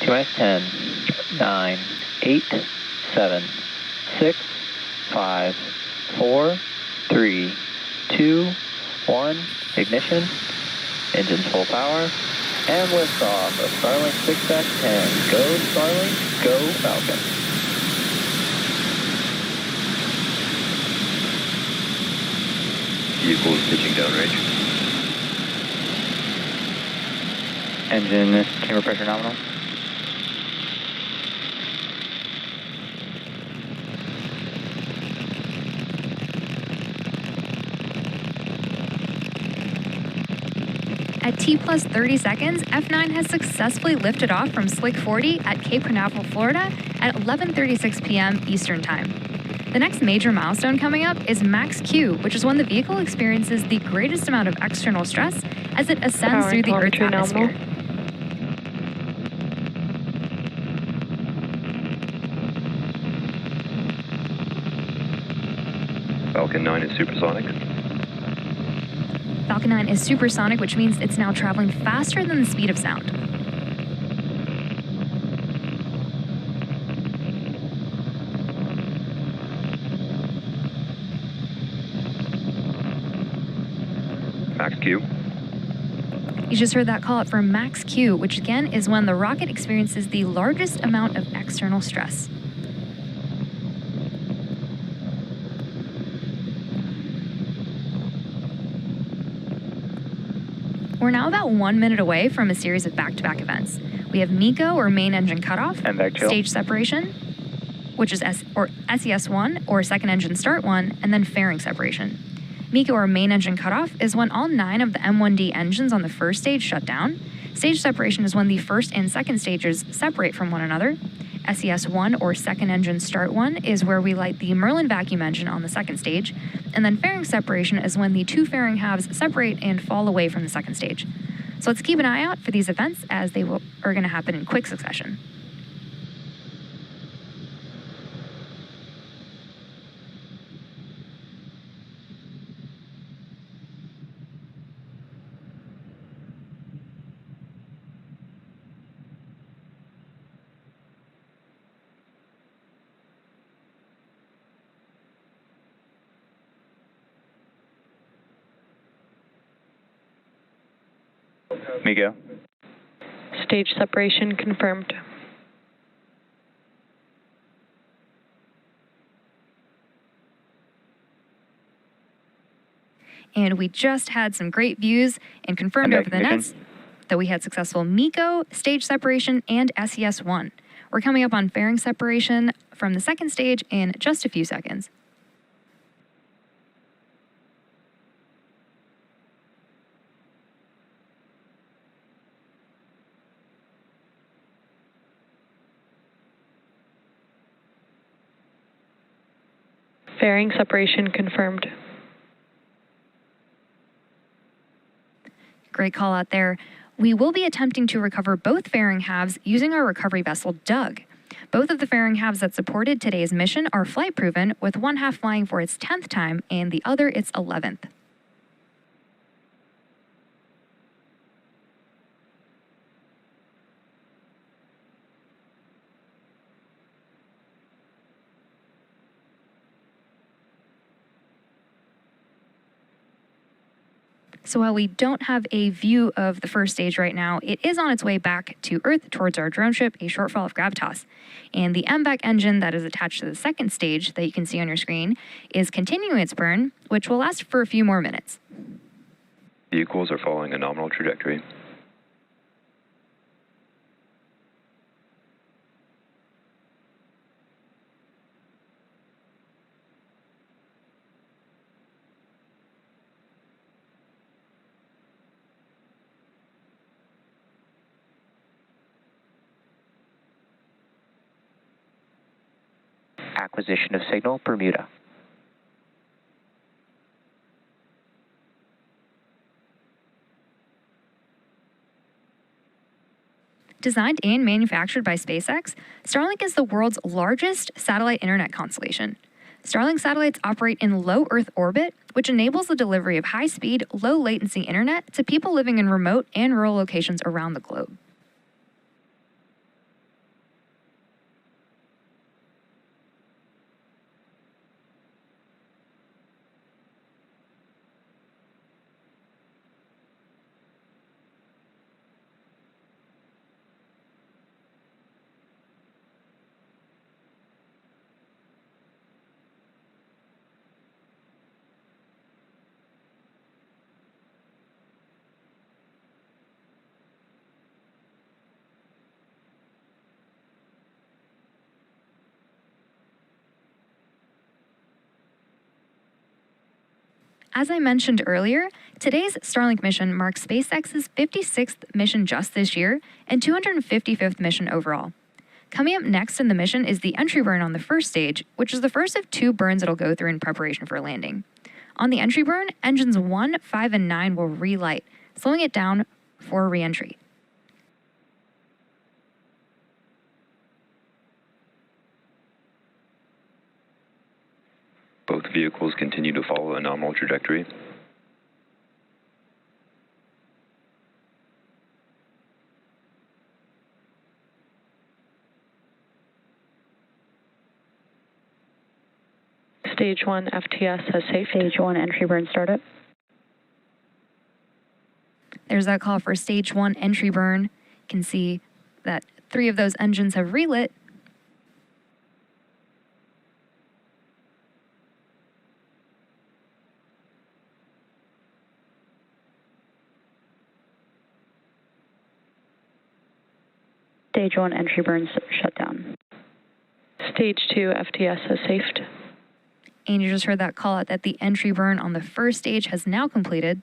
T-minus 10, 9, 8, 7, 6, 5, 4, 3, 2, 1. Ignition. Engines full power. And liftoff of Starlink 6X-10. Go Starlink, go Falcon. Vehicles pitching downrange. Engine chamber pressure nominal. At T plus 30 seconds, F9 has successfully lifted off from Slick 40 at Cape Canaveral, Florida at 11:36 p.m. Eastern Time. The next major milestone coming up is Max Q, which is when the vehicle experiences the greatest amount of external stress as it ascends through the Earth's atmosphere. Falcon 9 is supersonic. Falcon 9 is supersonic, which means it's now traveling faster than the speed of sound. Max Q. You just heard that call out for Max Q, which again is when the rocket experiences the largest amount of external stress. We're now about 1 minute away from a series of back-to-back events. We have MECO, or main engine cutoff, stage separation, which is SES1, or second engine start 1, and then fairing separation. MECO, or main engine cutoff, is when all 9 of the M1D engines on the first stage shut down. Stage separation is when the first and second stages separate from one another. SES1, or second engine start 1, is where we light the Merlin vacuum engine on the second stage. And then fairing separation is when the 2 fairing halves separate and fall away from the second stage. So let's keep an eye out for these events as they are going to happen in quick succession. MECO. Stage separation confirmed. And we just had some great views and confirmed over the nets that we had successful MECO, stage separation, and SES1. We're coming up on fairing separation from the second stage in just a few seconds. Fairing separation confirmed. Great call out there. We will be attempting to recover both fairing halves using our recovery vessel, Doug. Both of the fairing halves that supported today's mission are flight proven, with one half flying for its 10th time and the other its 11th. So while we don't have a view of the first stage right now, it is on its way back to Earth towards our drone ship, a shortfall of gravitas. And the MVAC engine that is attached to the second stage that you can see on your screen is continuing its burn, which will last for a few more minutes. Vehicles are following a nominal trajectory. Acquisition of signal, Bermuda. Designed and manufactured by SpaceX, Starlink is the world's largest satellite internet constellation. Starlink satellites operate in low Earth orbit, which enables the delivery of high-speed, low-latency internet to people living in remote and rural locations around the globe. As I mentioned earlier, today's Starlink mission marks SpaceX's 56th mission just this year and 255th mission overall. Coming up next in the mission is the entry burn on the first stage, which is the first of 2 burns it'll go through in preparation for landing. On the entry burn, engines 1, 5, and 9 will relight, slowing it down for re-entry. Both vehicles continue to follow a nominal trajectory. Stage 1 FTS has safe. Stage 1 entry burn startup. There's that call for stage 1 entry burn. You can see that 3 of those engines have relit. Stage 1 entry burn shut down. Stage 2 FTS has safed. And you just heard that call out that the entry burn on the first stage has now completed.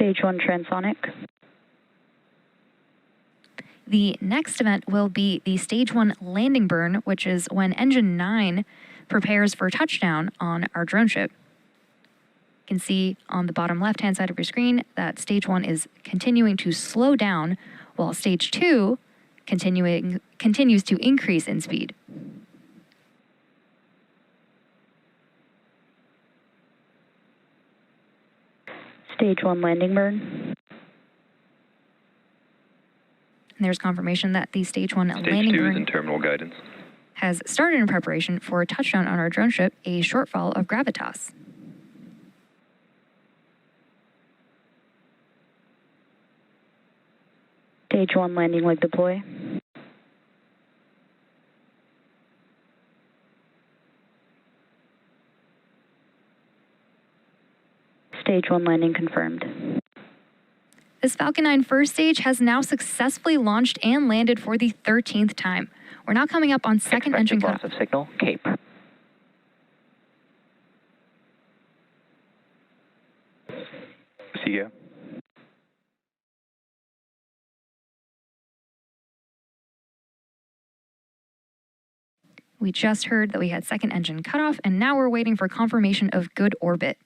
Stage 1 transonic. The next event will be the stage 1 landing burn, which is when engine 9 prepares for touchdown on our drone ship. You can see on the bottom left-hand side of your screen that stage 1 is continuing to slow down, while stage 2 continues to increase in speed. Stage 1 landing burn. And there's confirmation that the stage 1 Stage landing 2 burn is in terminal guidance. has started in preparation for a touchdown on our drone ship, a shortfall of gravitas. Stage 1 landing leg deploy. Stage 1 landing confirmed. This Falcon 9 first stage has now successfully launched and landed for the 13th time. We're now coming up on second engine loss cutoff. of signal, Cape. See you. We just heard that we had second engine cutoff, and now we're waiting for confirmation of good orbit.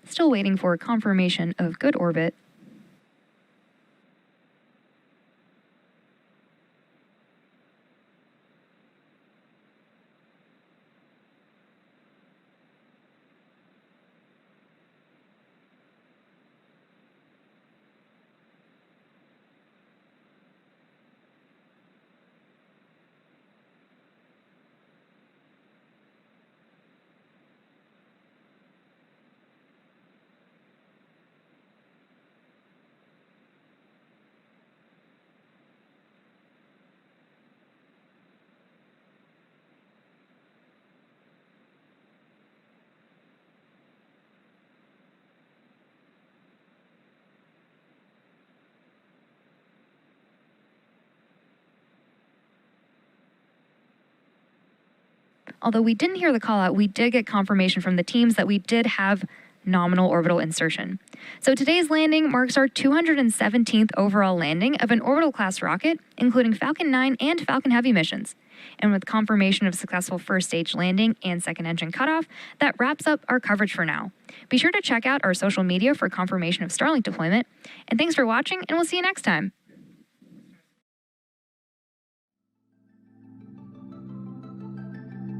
Still waiting for confirmation of good orbit. although we didn't hear the call out, we did get confirmation from the teams that we did have nominal orbital insertion. So today's landing marks our 217th overall landing of an orbital class rocket, including Falcon 9 and Falcon Heavy missions. And with confirmation of successful first stage landing and second engine cutoff, that wraps up our coverage for now. Be sure to check out our social media for confirmation of Starlink deployment. And thanks for watching, and we'll see you next time.